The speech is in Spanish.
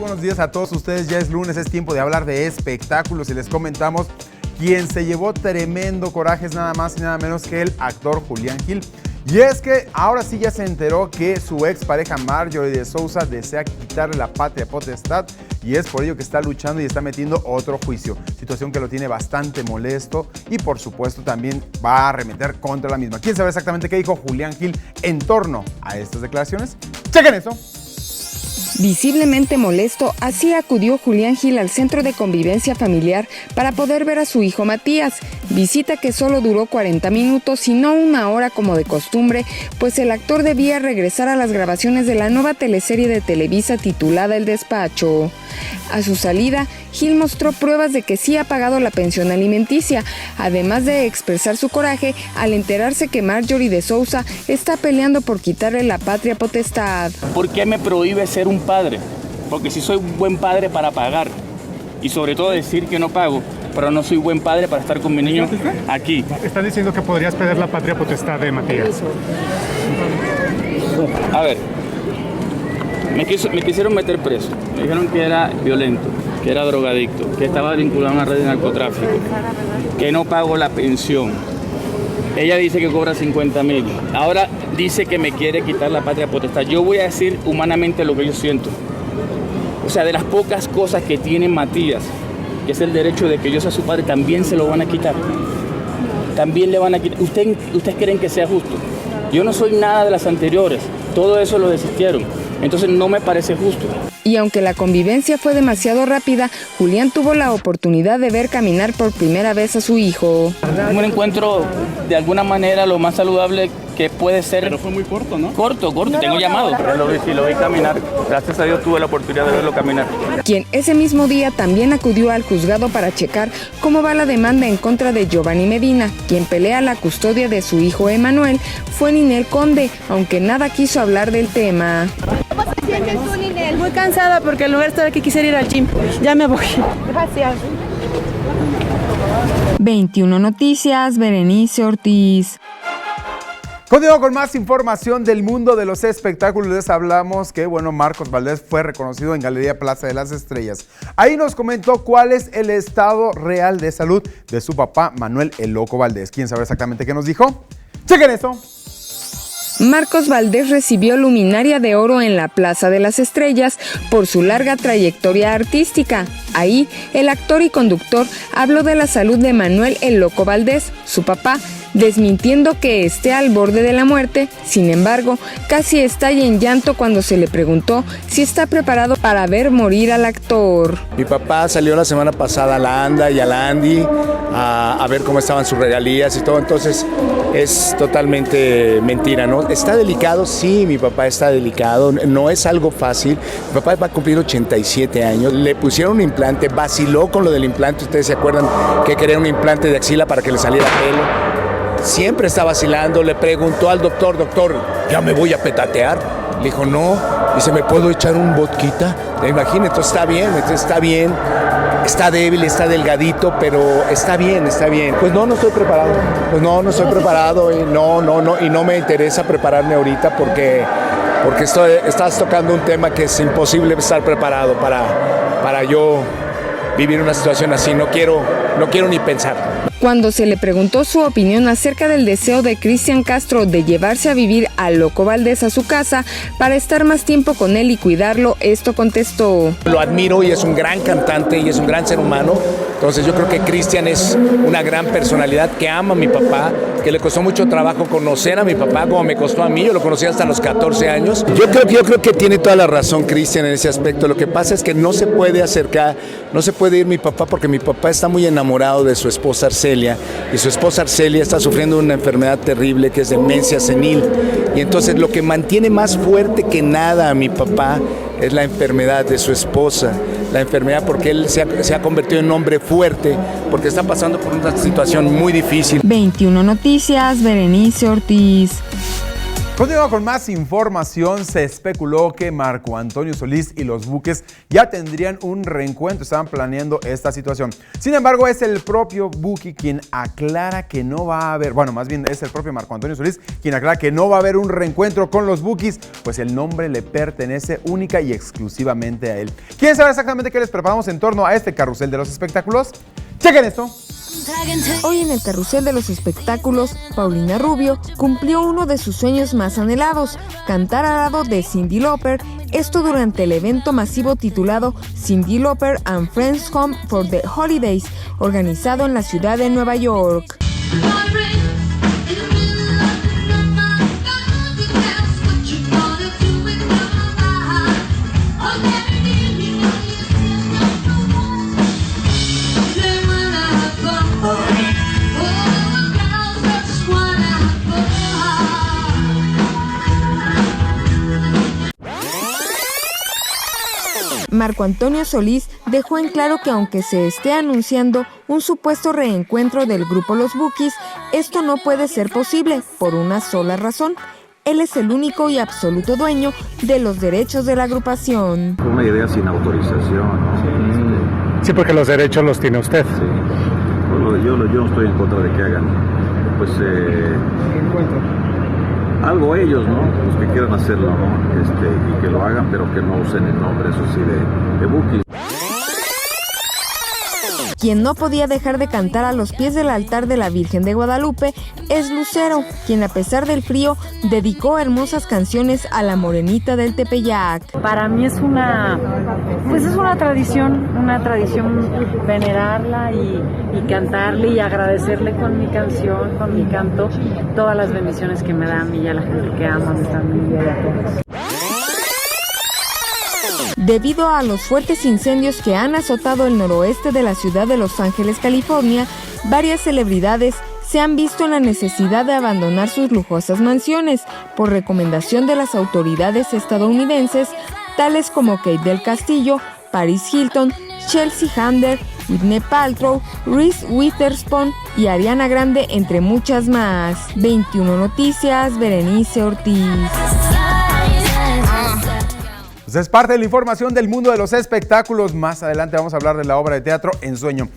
buenos días a todos ustedes. Ya es lunes, es tiempo de hablar de espectáculos y les comentamos quien se llevó tremendo coraje es nada más y nada menos que el actor Julián Gil. Y es que ahora sí ya se enteró que su expareja Marjorie de Sousa desea quitarle la patria potestad y es por ello que está luchando y está metiendo otro juicio. Situación que lo tiene bastante molesto y por supuesto también va a arremeter contra la misma. ¿Quién sabe exactamente qué dijo Julián Gil en torno a estas declaraciones? ¡Chequen eso! Visiblemente molesto, así acudió Julián Gil al Centro de Convivencia Familiar para poder ver a su hijo Matías, visita que solo duró 40 minutos y no una hora como de costumbre, pues el actor debía regresar a las grabaciones de la nueva teleserie de Televisa titulada El Despacho. A su salida, Gil mostró pruebas de que sí ha pagado la pensión alimenticia, además de expresar su coraje al enterarse que Marjorie de Sousa está peleando por quitarle la patria potestad. ¿Por qué me prohíbe ser un padre? Porque si soy un buen padre para pagar y sobre todo decir que no pago, pero no soy buen padre para estar con mi niño aquí. Estás diciendo que podrías pedir la patria potestad de Matías. A ver, me quisieron meter preso. Me dijeron que era violento, que era drogadicto, que estaba vinculado a una red de narcotráfico, que no pago la pensión. Ella dice que cobra 50,000. Ahora dice que me quiere quitar la patria potestad. Yo voy a decir humanamente lo que yo siento. O sea, de las pocas cosas que tiene Matías, que es el derecho de que yo sea su padre, también se lo van a quitar. También le van a quitar. ¿Ustedes creen que sea justo? Yo no soy nada de las anteriores. Todo eso lo desistieron. Entonces no me parece justo. Y aunque la convivencia fue demasiado rápida, Julián tuvo la oportunidad de ver caminar por primera vez a su hijo. Un encuentro de alguna manera lo más saludable que puede ser. Pero fue muy corto, ¿no? Corto, tengo llamado. Lo vi caminar. Gracias a Dios tuve la oportunidad de verlo caminar. Quien ese mismo día también acudió al juzgado para checar cómo va la demanda en contra de Giovanni Medina, quien pelea la custodia de su hijo Emanuel, fue Ninel Conde, aunque nada quiso hablar del tema. ¿Cómo te sientes tú, Ninel? Muy cansada porque en lugar de estar aquí quisiera ir al gym. Ya me voy. Gracias. 21 Noticias, Berenice Ortiz. Continuamos con más información del mundo de los espectáculos. Les hablamos que, Marcos Valdés fue reconocido en Galería Plaza de las Estrellas. Ahí nos comentó cuál es el estado real de salud de su papá, Manuel El Loco Valdés. ¿Quién sabe exactamente qué nos dijo? ¡Chequen eso! Marcos Valdés recibió luminaria de oro en la Plaza de las Estrellas por su larga trayectoria artística. Ahí, el actor y conductor habló de la salud de Manuel El Loco Valdés, su papá, desmintiendo que esté al borde de la muerte. Sin embargo, casi estalla en llanto cuando se le preguntó si está preparado para ver morir al actor. Mi papá salió la semana pasada a la ANDA y a la ANDI a ver cómo estaban sus regalías y todo, entonces es totalmente mentira, ¿no? ¿Está delicado? Sí, mi papá está delicado, no es algo fácil. Mi papá va a cumplir 87 años, le pusieron un implante, vaciló con lo del implante, ustedes se acuerdan que quería un implante de axila para que le saliera pelo. Siempre está vacilando, le preguntó al doctor, ¿ya me voy a petatear? Le dijo, no. Dice, ¿me puedo echar un vodquita? Imagínate, entonces está bien, está débil, está delgadito, pero está bien. Pues no estoy preparado. No estoy preparado y no me interesa prepararme ahorita porque estás tocando un tema que es imposible estar preparado para yo vivir una situación así. No quiero ni pensar. Cuando se le preguntó su opinión acerca del deseo de Cristian Castro de llevarse a vivir al Loco Valdés a su casa para estar más tiempo con él y cuidarlo, esto contestó. Lo admiro y es un gran cantante y es un gran ser humano. Entonces yo creo que Cristian es una gran personalidad que ama a mi papá, que le costó mucho trabajo conocer a mi papá como me costó a mí. Yo lo conocí hasta los 14 años. Yo creo que tiene toda la razón Cristian en ese aspecto. Lo que pasa es que no se puede acercar, no se puede ir mi papá porque mi papá está muy enamorado de su esposa Arcelia. Y su esposa Arcelia está sufriendo una enfermedad terrible que es demencia senil. Y entonces lo que mantiene más fuerte que nada a mi papá es la enfermedad de su esposa. La enfermedad porque él se ha convertido en un hombre fuerte, porque está pasando por una situación muy difícil. 21 Noticias, Berenice Ortiz. Continuando con más información, se especuló que Marco Antonio Solís y los Buques ya tendrían un reencuentro, estaban planeando esta situación. Sin embargo, es el propio Buki quien aclara que no va a haber, bueno, más bien es el propio Marco Antonio Solís quien aclara que no va a haber un reencuentro con los Bukis, pues el nombre le pertenece única y exclusivamente a él. ¿Quieren saber exactamente qué les preparamos en torno a este carrusel de los espectáculos? ¡Chequen esto! Hoy en el carrusel de los espectáculos, Paulina Rubio cumplió uno de sus sueños más anhelados, cantar al lado de Cyndi Lauper, esto durante el evento masivo titulado Cyndi Lauper and Friends Home for the Holidays, organizado en la ciudad de Nueva York. Marco Antonio Solís dejó en claro que aunque se esté anunciando un supuesto reencuentro del grupo Los Bukis, esto no puede ser posible por una sola razón. Él es el único y absoluto dueño de los derechos de la agrupación. Fue una idea sin autorización. Sí, porque los derechos los tiene usted. Sí. Yo no estoy en contra de que hagan pues algo ellos, ¿no? Los que quieran hacerlo, ¿no? Y que lo hagan, pero que no usen el nombre, eso sí, de Buki. Quien no podía dejar de cantar a los pies del altar de la Virgen de Guadalupe es Lucero, quien a pesar del frío dedicó hermosas canciones a la morenita del Tepeyac. Para mí es una tradición venerarla y cantarle y agradecerle con mi canción, con mi canto, todas las bendiciones que me da a mí y a la gente que ama a mi familia y a todos. Debido a los fuertes incendios que han azotado el noroeste de la ciudad de Los Ángeles, California, varias celebridades se han visto en la necesidad de abandonar sus lujosas mansiones por recomendación de las autoridades estadounidenses, tales como Kate del Castillo, Paris Hilton, Chelsea Handler, Whitney Paltrow, Reese Witherspoon y Ariana Grande, entre muchas más. 21 Noticias, Berenice Ortiz. Pues es parte de la información del mundo de los espectáculos. Más adelante vamos a hablar de la obra de teatro Ensueño.